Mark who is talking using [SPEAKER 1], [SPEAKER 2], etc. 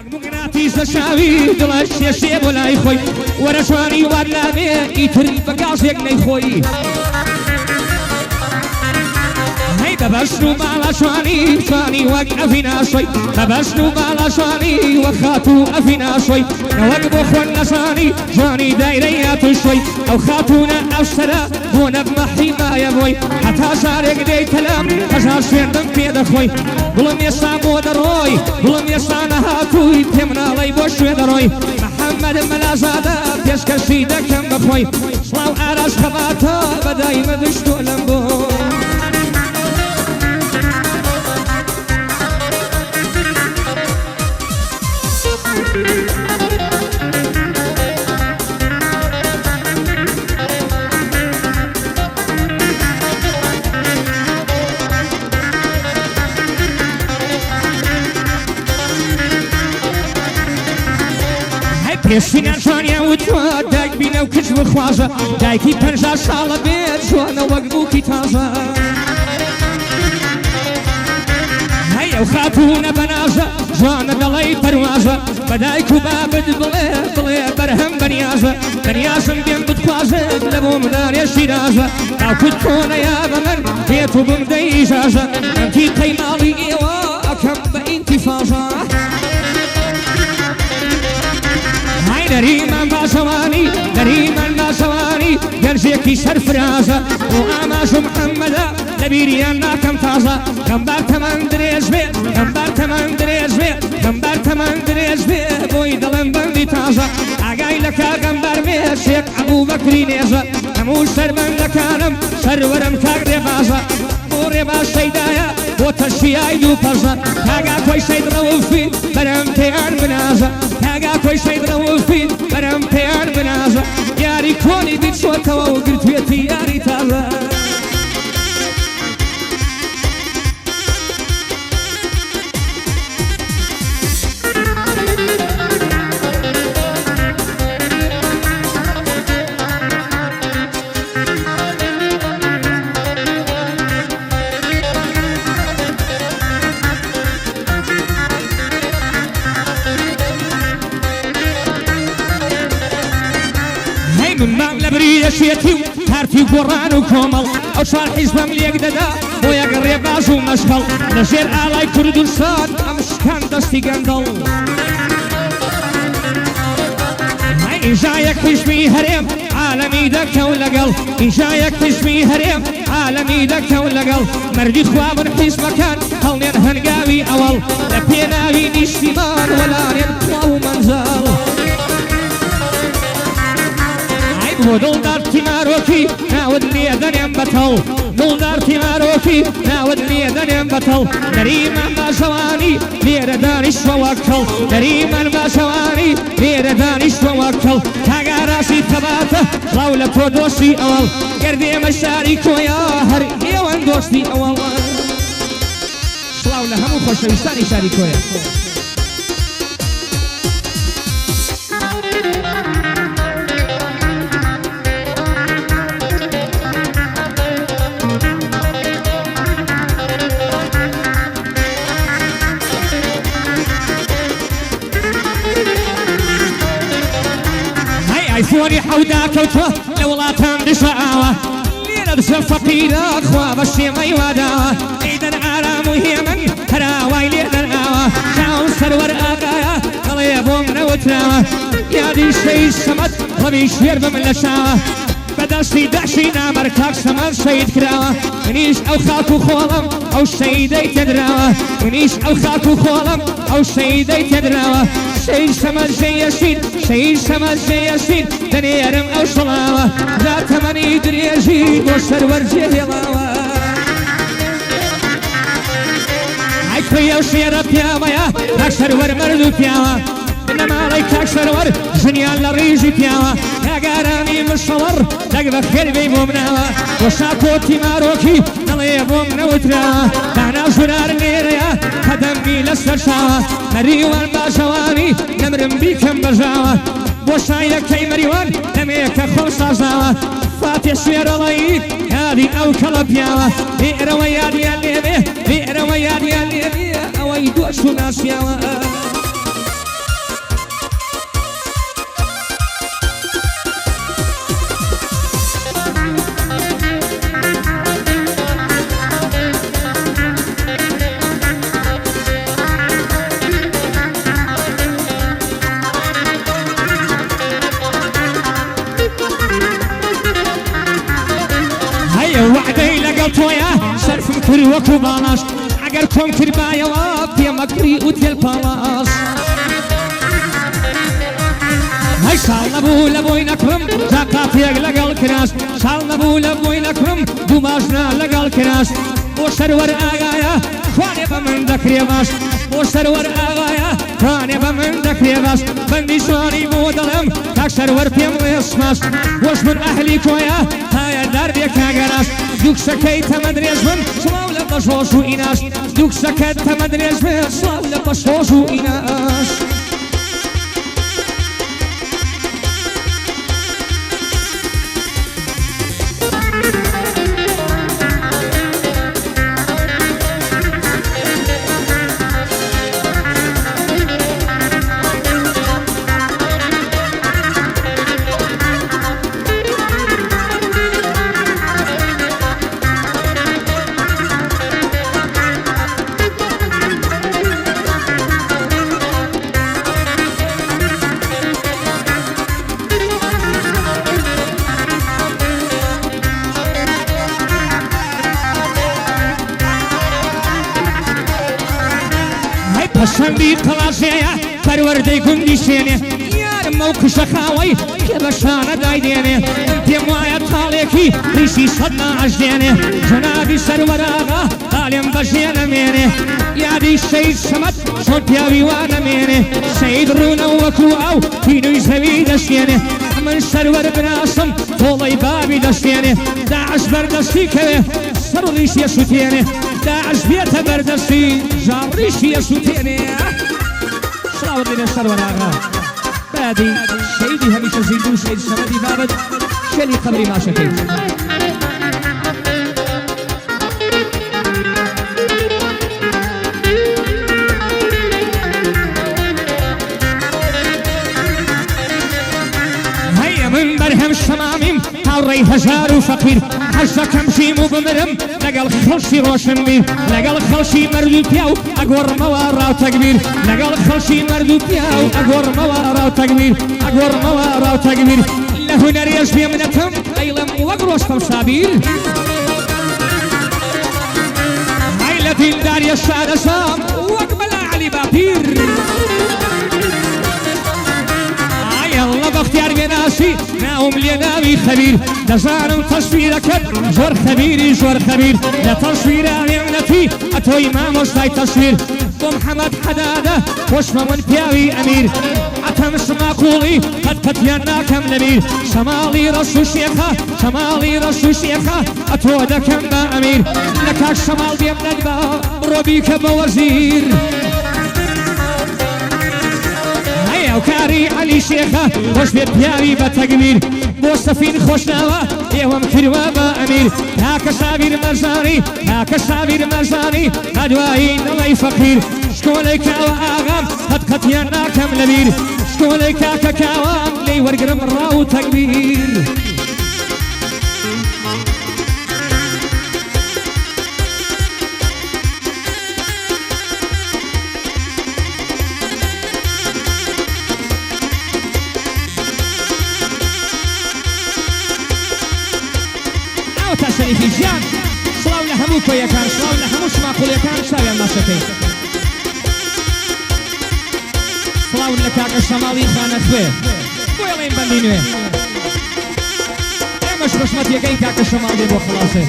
[SPEAKER 1] مغناطيس شاوي دڵش شێشێ بۆ لای خۆی وەرە شوانی وار لابێ ئیتر بەگاڵێک نەیخۆی ببشن و بالا شوانی وەک ئەڤیناشۆی ببشن و بالا شوانی وەک خاتوو ئەڤیناشۆی نەوەک بۆ خۆن نەشانی جوانی دایرەی هاتوشۆی ئەو خاتوونە ئەو شەرە بۆ نەبمە حیمایە بۆی هەتا شارێک دەیتەلام هەژار شوێندم پێ دەخۆی گوڵم ئێستا بۆ دەڕۆی گوڵم ئێستا نەهاتووی پێم ناڵەی بۆ شوێ دەڕۆی محەممەد مەلازادە پێشکەشی دەکەم بەخۆی سڵاو ئاراش خەباتە بەدای مەدشتۆ لەم بۆی پێشینان شوانیا وتوە دایک بینە و کچ بخوازە دایکی پەنجا ساڵە بێت جوانە وەک بووکی تازە هەی ئەو خاتوونە بەنازە جوانە دەڵێی پەروازە بە دایک و بابت بڵێ بەرهەم بەنیازە بەنیازم بێن بتخوازت لە بۆ مدارێ شیرازە تاکوت کۆنەیا بە من بێت و بمدەی ئیژازە ئەمتی قەیماڵی ئێوە ئەکەم بە ئینتیفازە نەریمان باشەوانی گەنجێکی سەرفرازە بۆ ئاماژ و محەممەدە لە بیریان ناکەم تازە گەمبار تەمان درێژ بێ گەمبار تەمان درێژ بێ گەمبار تەمان درێژ بێ بۆی دڵم بەندی تازە ئاگای لە کاگەمبار بێ شێک ئەبوو بەکری نێژە هەموو سەربەندەکانم سەروەرم کاک ڕێبازە بۆ ڕێباز شەیدایە بۆ تەشیای دوو پەژە کاگا کۆی شەیدڕەوفی بەرەم پێیان بنازە کاگا کۆی شەیدڕەوفی بەرەم پێیان بنازە یاری کۆنی بیچۆتەوە و گرتوێتی یاری تازە من مام لبري شيتي هارتي قران وكمل او شار حزبم ليك ددا ويا قريب بازو مشغل نشير علي كردستان امشكان دستي قندل هاي جايك تشبي هريم عالمي دك ولقل جايك تشبي هريم عالمي دك ولقل مردي خواب حيس مكان هل هنقاوي اول لبيناوي نشتمان ولا نطلعو منزل ودلدار تماروكي ناود لي دنيم بطل دلدار تماروكي ناود لي دنيم بطل نريما ما شواني لير دانش ووكل نريما ما شواني لير دانش ووكل تاقاراسي تباته لولا تو دوستي اول قردي مشاريكو يا هر يوان دوستي اول لولا همو خوشوستاني شاريكو يا ايفوني حوداك وتوه لولاتان دشاوة لينا دشا فقيرة خواب الشيمي وداوة ايدن عرام وهيمن هراوي لينا الآوة شاون سرور آقايا قليبو من وتراوة يا دي شي سمت ربي شير بمن لشاوة بدستي دعشينا مركاك سمت شيد كراوة منيش او خاكو خولم او شيدي تدراوة منيش او خاكو خولم او شيدي تدراوة شيء سمت جيشين شيء سمت جيشين دنيرم او صلاوة ذات من يدريجي وسرور جهلاوة عيكوية وشيرة بياوة تكسرور مردو بياوة انما عليك تكسرور جنيان لريجي بياوة تاقاراني مصور تقبخ خربي ممناوة وشاكو تماروكي نليبو منوتراوة معنا زرار نيريا قدمي لسرشاوة مريوان باشواني نمرم بيكم بجاوة بوشايا كي مريوان نميك خلصة زاوة فاتح سوير الله هادي او كلبياوة بئر ويادي الليبي بئر ويادي الليبي او يدوشو ناسياوة کرد وەکو باڵاش ئەگەر کۆم کرد بایەوە پێمەکری و تێل پاڵاش هەی شاڵ نەبوو لە بۆی نەکڕم جا قاتێک لەگەڵ کراش شاڵ نەبوو لە بۆی نەکڕم دوو ماژنە لەگەڵ کراش بۆ سەروەر ئاگایە خوانێ بە من دەکرێ باش بۆ سەروەر ئاغایە خوانێ بە من دەکرێ باش بەندی شوانی بۆ دەڵێم کاک سەروەر پێم وێسماش بۆش من ئەهلی کۆیە هایەدار بێ کاگەراش دوو کچەکەی تەمە درێژ بن سڵاو لە بەشۆش و ئیناش دوو کچەکەت تەمە درێژ بن سڵاو لە بەشۆش و ئیناش پەسەندی قەڵاشەیە پەروەردەی گوندی شوێنێ یارم ئەو کشە خاوەی کێ بە شانە دایدێنێ پێم وایە تاڵێکی ڕیشی سەد ناعەش دێنێ جەنابی سەروەرئاغا تاڵێم بەژێ نەمێنێ یادی شەید شەمەد چۆن پیاوی وا نەمێنێ شەید ڕوونە وەکو ئەو تینوی زەوی دەشێنێ من سەروەر بناسم تۆڵەی بابی دەشێنێ داعش بەردەستی کەوێ سەر و ڕیشیە سوتێنێ داعش بێتە بەردەستی ژاڕ ڕیشیە سوتێنێ سڵاو دێنێ سەروەرئاغا بادی شەیدی هەمیشە زیندوو شەید شەمەدی بابەت شێلی قەبری ماشەکەی من بەرهەم شەمامیم هاوڕێی هەژار و فەقیر حەز دەکەم ژیم و بمرم لەگەڵ خەڵکی ڕۆشنبیر لەگەڵ خەڵکی مەرد و پیا و ئەگۆڕمەوە ڕاوتەکبیر لەگەڵ خەڵکی مەرد و پیا و ئەگۆڕمەوە ڕاوتەکبیر ئەگۆڕمەوە ڕاوتەکبیر لە هونەرێش بێ منەتم ئەیڵم وەک ڕۆستەم سابیر ئەی لە دینداریە شارەسام وەک مەلا عەلی باپیر الله بختیار بێناسی ناوم لێ ناوی خەبیر دەزانم تەسویرەکەت زۆر خەبیری زۆر خەبیر لە تەسویرە نێونەتی ئەتۆی مامۆستای تەسویر بۆ محەمەد حەدادە خۆشمە من پیاوی ئەمیر ئەتەم سماقوڵی قەت پەتیان ناکەم لەبیر شەماڵی ڕەش و شێخە شەماڵی ڕەش و شێخە ئەتۆ دەکەم بە ئەمیر لە کاک شەماڵ دێم نەدبا بڕۆ بیکە بە وەزیر ئەو کاری عەلی شێخە خۆش بێت پیاوی بە تەکبیر بۆ سەفین خۆشناوە ئێوەم کردوە بە ئەمیر کاکە سابیر مەرزانی کاکە سابیر مەرزانی هەدوایی دڵی فەقیر شکۆلەی کاوە ئاغام قەتیان ناکەم لەبیر شکۆلەی کاکە کاوام لێی وەرگرم ڕاو تەکبیر شەریفی ژیان سڵاو لە هەموو کۆیەکان سڵاو لە هەموو شماقوڵیەکان شاویان ماشەکەی سڵاو لە کاکە شەماڵی خانە خوێ بۆڵێن بەندی نوێ ئێمەش ڕەشمەتیەکەی کاکە شەماڵ دێ بۆ خلاصێ